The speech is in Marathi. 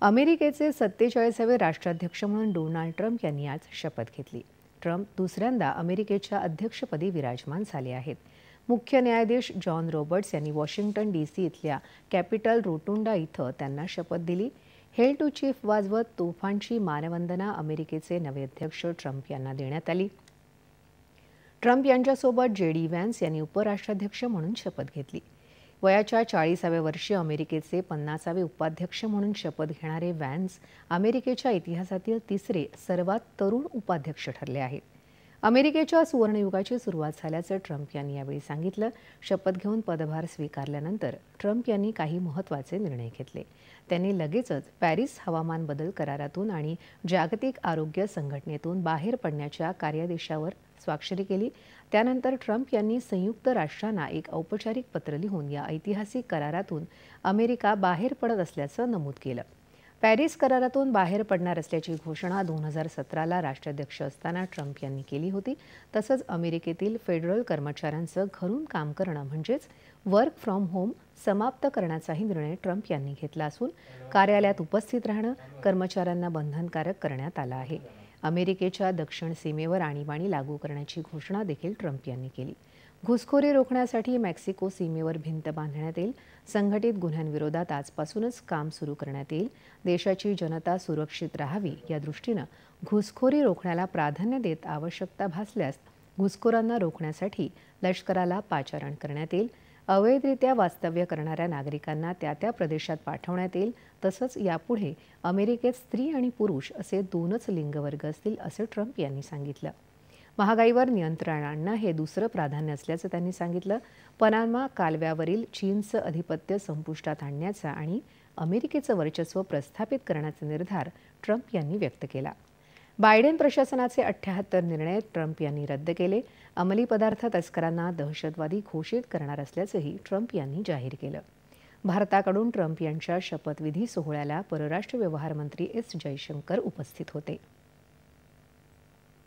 अमेरिकेचे 47वे राष्ट्राध्यक्ष म्हणून डोनाल्ड ट्रम्प यांनी आज शपथ घेतली. ट्रम्प दुसऱ्यांदा अमेरिकेच्या अध्यक्षपदी विराजमान झाले आहेत. मुख्य न्यायाधीश जॉन रॉबर्ट्स यांनी वॉशिंग्टन डी.सी. इथल्या कॅपिटल रोटुंडा इथं त्यांना शपथ दिली. हेल टू चीफ वाजवत तोफांची मानवंदना अमेरिकेचे नवे अध्यक्ष ट्रम्प यांना देण्यात आली. ट्रम्प यांच्यासोबत जे.डी. व्हॅन्स यांनी उपराष्ट्राध्यक्ष म्हणून शपथ घेतली. वयाच्या 40व्या वर्षी अमेरिकेचे 50वे उपाध्यक्ष म्हणून शपथ घेणारे व्हॅन्स अमेरिकेच्या इतिहासातील तिसरे सर्वात तरुण उपाध्यक्ष ठरले आहेत. अमेरिकेच्या सुवर्णयुगाची सुरुवात झाल्याचं ट्रम्प यांनी यावेळी सांगितलं. शपथ घेऊन पदभार स्वीकारल्यानंतर ट्रम्प यांनी काही महत्त्वाचे निर्णय घेतले. त्यांनी लगेचच पॅरिस हवामान बदल करारातून आणि जागतिक आरोग्य संघटनेतून बाहेर पडण्याच्या कार्यादेशावर स्वाक्षरी केली. त्यानंतर ट्रम्प यांनी संयुक्त राष्ट्रांना एक औपचारिक पत्र लिहून या ऐतिहासिक करारातून अमेरिका बाहेर पडत असल्याचं नमूद केलं. पॅरिस करारातून बाहेर पडणार असल्याची घोषणा 2017ला राष्ट्राध्यक्ष असताना ट्रम्प यांनी केली होती. तसंच अमेरिकेतील फेडरल कर्मचाऱ्यांचं घरून काम करणं म्हणजेच वर्क फ्रॉम होम समाप्त करण्याचाही निर्णय ट्रम्प यांनी घेतला असून कार्यालयात उपस्थित राहणं कर्मचाऱ्यांना बंधनकारक करण्यात आलं आहे. अमेरिकेच्या दक्षिण सीमेवर आणीबाणी लागू करण्याची घोषणा देखील ट्रम्प यांनी केली. घुसखोरी रोखण्यासाठी मेक्सिको सीमेवर भिंत बांधण्यात येईल. संघटित गुन्ह्यांविरोधात आजपासूनच काम सुरू करण्यात येईल. देशाची जनता सुरक्षित राहावी या दृष्टीनं घुसखोरी रोखण्याला प्राधान्य देत आवश्यकता भासल्यास घुसखोरांना रोखण्यासाठी लष्कराला पाचारण करण्यात येईल. अवैधरित्या वास्तव्य करणाऱ्या नागरिकांना त्या प्रदेशात पाठवण्यात येईल. तसंच यापुढे अमेरिकेत स्त्री आणि पुरुष असे दोनच लिंगवर्ग असतील असं ट्रम्प यांनी सांगितलं. महागाईवर नियंत्रण आणणं हे दुसरं प्राधान्य असल्याचं त्यांनी सांगितलं. पनामा कालव्यावरील चीनचं अधिपत्य संपुष्टात आणण्याचा आणि अमेरिकेचं वर्चस्व प्रस्थापित करण्याचा निर्धार ट्रम्प यांनी व्यक्त केला. बायडेन प्रशासनाचे 78 निर्णय ट्रम्प यांनी रद्द केले. अंमली पदार्थ तस्करांना दहशतवादी घोषित करणार असल्याचंही ट्रम्प यांनी जाहीर केलं. भारताकडून ट्रम्प यांच्या शपथविधी सोहळ्याला परराष्ट्र व्यवहार मंत्री एस. जयशंकर उपस्थित होते.